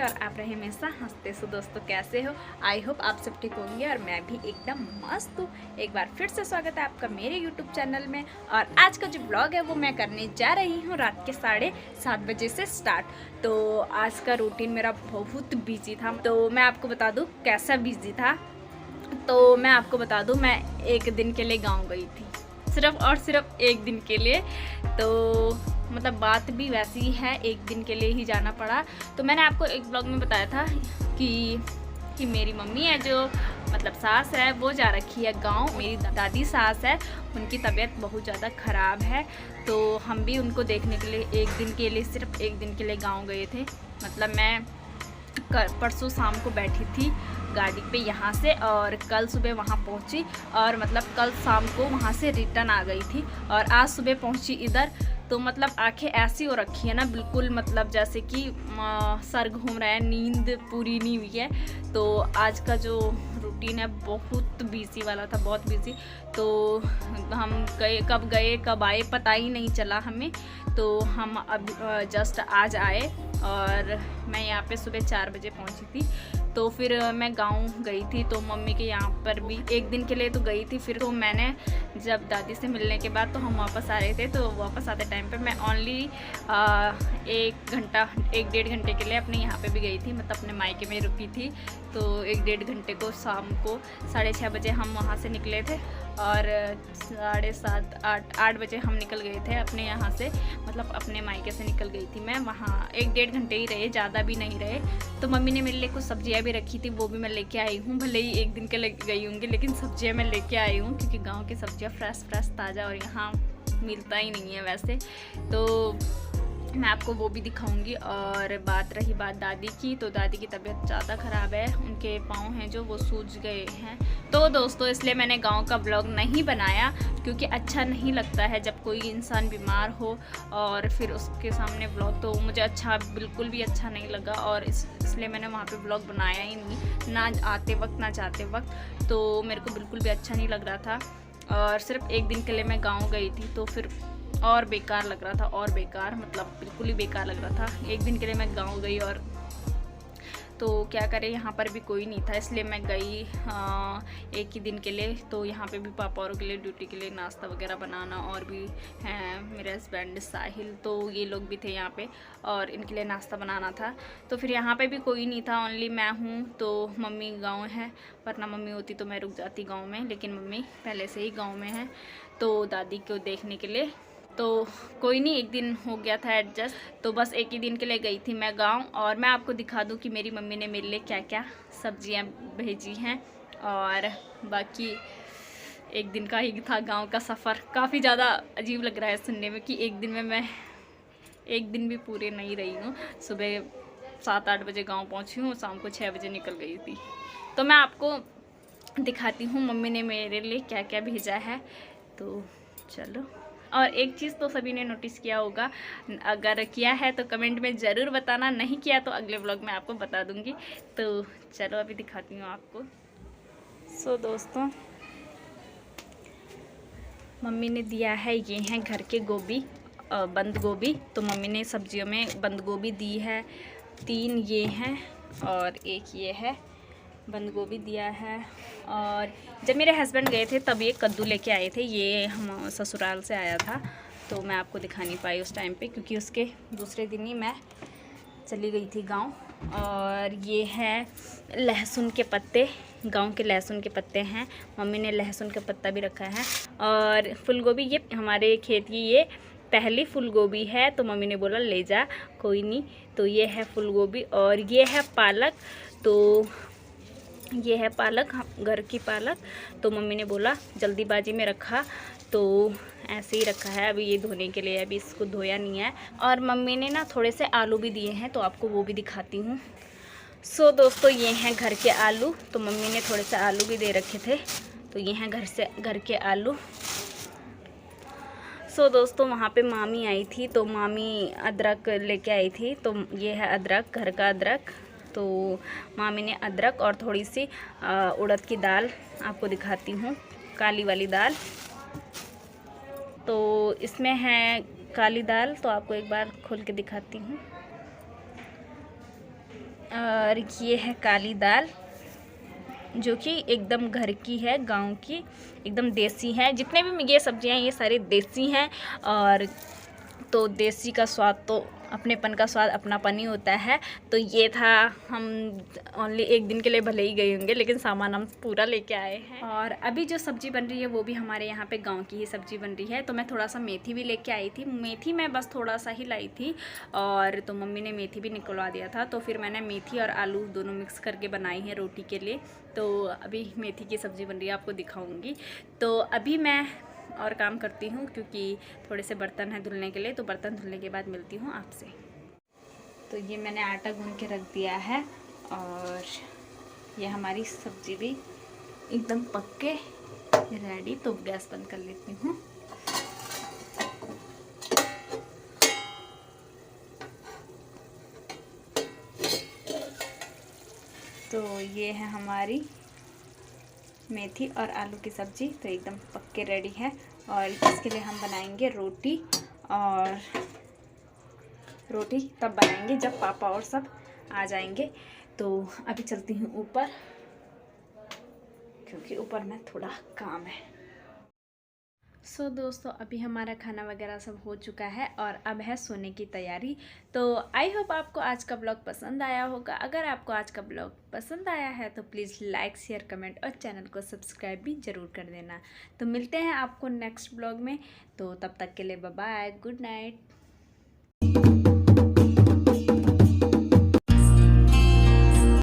और आप रहे हमेशा हंसते। सो दोस्तों कैसे हो? आई होप आप सब ठीक होंगे और मैं भी एकदम मस्त हूँ। एक बार फिर से स्वागत है आपका मेरे यूट्यूब चैनल में। और आज का जो ब्लॉग है वो मैं करने जा रही हूँ रात के 7:30 बजे से स्टार्ट। तो आज का रूटीन मेरा बहुत बिजी था। तो मैं आपको बता दूँ कैसा बिजी था। तो मैं आपको बता दूँ, मैं एक दिन के लिए गाँव गई थी, सिर्फ और सिर्फ एक दिन के लिए। तो मतलब बात भी वैसी ही है, एक दिन के लिए ही जाना पड़ा। तो मैंने आपको एक ब्लॉग में बताया था कि मेरी मम्मी है जो मतलब सास है वो जा रखी है गांव। मेरी दादी सास है, उनकी तबीयत बहुत ज़्यादा ख़राब है। तो हम भी उनको देखने के लिए एक दिन के लिए, सिर्फ एक दिन के लिए गाँव गए थे। मतलब मैं परसों शाम को बैठी थी गाड़ी पे यहाँ से और कल सुबह वहाँ पहुँची और मतलब कल शाम को वहाँ से रिटर्न आ गई थी और आज सुबह पहुँची इधर। तो मतलब आंखें ऐसी हो रखी है ना, बिल्कुल मतलब जैसे कि सर घूम रहा है, नींद पूरी नहीं हुई है। तो आज का जो रूटीन है बहुत बिजी वाला था, बहुत बिजी। तो हम गए कब आए पता ही नहीं चला हमें। तो हम अब जस्ट आज आए और मैं यहाँ पे सुबह 4 बजे पहुँची थी। तो फिर मैं गांव गई थी, तो मम्मी के यहाँ पर भी एक दिन के लिए तो गई थी। फिर तो मैंने जब दादी से मिलने के बाद तो हम वापस आ रहे थे। तो वापस आते टाइम पे मैं ओनली 1-1.5 घंटे के लिए अपने यहाँ पे भी गई थी, मतलब अपने मायके में रुकी थी। तो 1-1.5 घंटे को शाम को 6:30 बजे हम वहाँ से निकले थे और 7:30-8 बजे हम निकल गए थे अपने यहाँ से, मतलब अपने मायके से निकल गई थी मैं। वहाँ 1-1.5 घंटे ही रहे, ज़्यादा भी नहीं रहे। तो मम्मी ने मेरे लिए कुछ सब्जियाँ भी रखी थी, वो भी मैं लेके आई हूँ। भले ही एक दिन के लिए गई होंगी लेकिन सब्जियाँ मैं लेके आई हूँ, क्योंकि गाँव की सब्जियाँ फ्रेश ताज़ा और यहाँ मिलता ही नहीं है वैसे। तो मैं आपको वो भी दिखाऊंगी। और बात रही दादी की, तो दादी की तबीयत ज़्यादा ख़राब है, उनके पाँव हैं जो वो सूज गए हैं। तो दोस्तों इसलिए मैंने गांव का ब्लॉग नहीं बनाया, क्योंकि अच्छा नहीं लगता है जब कोई इंसान बीमार हो और फिर उसके सामने ब्लॉग, तो मुझे अच्छा बिल्कुल भी अच्छा नहीं लगा। और इसलिए मैंने वहाँ पे ब्लॉग बनाया ही नहीं, ना आते वक्त ना जाते वक्त। तो मेरे को बिल्कुल भी अच्छा नहीं लग रहा था और सिर्फ एक दिन के लिए मैं गाँव गई थी। तो फिर और बेकार लग रहा था, और बेकार मतलब बिल्कुल ही बेकार लग रहा था। एक दिन के लिए मैं गांव गई और तो क्या करें, यहाँ पर भी कोई नहीं था, इसलिए मैं गई एक ही दिन के लिए। तो यहाँ पे भी पापा और के लिए ड्यूटी के लिए नाश्ता वगैरह बनाना, और भी हैं मेरे हस्बैंड साहिल, तो ये लोग भी थे यहाँ पे और इनके लिए नाश्ता बनाना था। तो फिर यहाँ पे भी कोई नहीं था, ओनली मैं हूँ। तो मम्मी गाँव है, वरना मम्मी होती तो मैं रुक जाती गाँव में, लेकिन मम्मी पहले से ही गाँव में है तो दादी को देखने के लिए। तो कोई नहीं, एक दिन हो गया था एडजस्ट। तो बस एक ही दिन के लिए गई थी मैं गांव। और मैं आपको दिखा दूं कि मेरी मम्मी ने मेरे लिए क्या क्या सब्जियां भेजी हैं। और बाकी एक दिन का ही था गांव का सफ़र। काफ़ी ज़्यादा अजीब लग रहा है सुनने में कि एक दिन में मैं एक दिन भी पूरे नहीं रही हूँ। सुबह 7-8 बजे गाँव पहुँची हूँ, शाम को 6 बजे निकल गई थी। तो मैं आपको दिखाती हूँ मम्मी ने मेरे लिए क्या क्या भेजा है। तो चलो। और एक चीज़ तो सभी ने नोटिस किया होगा, अगर किया है तो कमेंट में ज़रूर बताना, नहीं किया तो अगले व्लॉग में आपको बता दूंगी। तो चलो अभी दिखाती हूँ आपको। सो दोस्तों मम्मी ने दिया है, ये हैं घर के गोभी, बंद गोभी। तो मम्मी ने सब्जियों में बंद गोभी दी है, 3 ये हैं और एक ये है, बंद गोभी दिया है। और जब मेरे हस्बैंड गए थे तब ये कद्दू लेके आए थे, ये हम ससुराल से आया था। तो मैं आपको दिखा नहीं पाई उस टाइम पे, क्योंकि उसके दूसरे दिन ही मैं चली गई थी गांव। और ये है लहसुन के पत्ते, गांव के लहसुन के पत्ते हैं, मम्मी ने लहसुन का पत्ता भी रखा है। और फूलगोभी, ये हमारे खेत की ये पहली फूलगोभी है, तो मम्मी ने बोला ले जा, कोई नहीं। तो ये है फूलगोभी। और ये है पालक, तो ये है पालक, घर की पालक। तो मम्मी ने बोला जल्दीबाजी में रखा, तो ऐसे ही रखा है अभी ये धोने के लिए, अभी इसको धोया नहीं है। और मम्मी ने ना थोड़े से आलू भी दिए हैं, तो आपको वो भी दिखाती हूँ। सो दोस्तों ये हैं घर के आलू, तो मम्मी ने थोड़े से आलू भी दे रखे थे। तो ये हैं घर के आलू। सो दोस्तों वहाँ पे मामी आई थी, तो मामी अदरक लेके आई थी। तो ये है अदरक, घर का अदरक। तो मामी ने अदरक और थोड़ी सी उड़द की दाल, आपको दिखाती हूँ, काली वाली दाल। तो इसमें है काली दाल, तो आपको एक बार खोल के दिखाती हूँ। और ये है काली दाल जो कि एकदम घर की है, गांव की, एकदम देसी है। जितने भी ये सब्जियां हैं ये सारी देसी हैं। और तो देसी का स्वाद तो अपनेपन का स्वाद अपनापन ही होता है। तो ये था, हम ओनली एक दिन के लिए भले ही गए होंगे लेकिन सामान हम पूरा लेके आए हैं। और अभी जो सब्ज़ी बन रही है वो भी हमारे यहाँ पे गांव की ही सब्ज़ी बन रही है। तो मैं थोड़ा सा मेथी भी लेके आई थी। मेथी मैं बस थोड़ा सा ही लाई थी और तो मम्मी ने मेथी भी निकलवा दिया था। तो फिर मैंने मेथी और आलू दोनों मिक्स करके बनाई है रोटी के लिए। तो अभी मेथी की सब्ज़ी बन रही है, आपको दिखाऊँगी। तो अभी मैं और काम करती हूँ क्योंकि थोड़े से बर्तन हैं धुलने के लिए। तो बर्तन धुलने के बाद मिलती हूँ आपसे। तो ये मैंने आटा गूंद के रख दिया है और ये हमारी सब्ज़ी भी एकदम पक के रेडी। तो गैस बंद कर लेती हूँ। तो ये है हमारी मेथी और आलू की सब्ज़ी, तो एकदम पक के रेडी है। और इसके लिए हम बनाएंगे रोटी, और रोटी तब बनाएंगे जब पापा और सब आ जाएंगे। तो अभी चलती हूँ ऊपर क्योंकि ऊपर में थोड़ा काम है। सो दोस्तों, अभी हमारा खाना वगैरह सब हो चुका है और अब है सोने की तैयारी। तो आई होप आपको आज का ब्लॉग पसंद आया होगा। अगर आपको आज का ब्लॉग पसंद आया है तो प्लीज़ लाइक, शेयर, कमेंट और चैनल को सब्सक्राइब भी ज़रूर कर देना। तो मिलते हैं आपको नेक्स्ट ब्लॉग में। तो तब तक के लिए बाय बाय, गुड नाइट।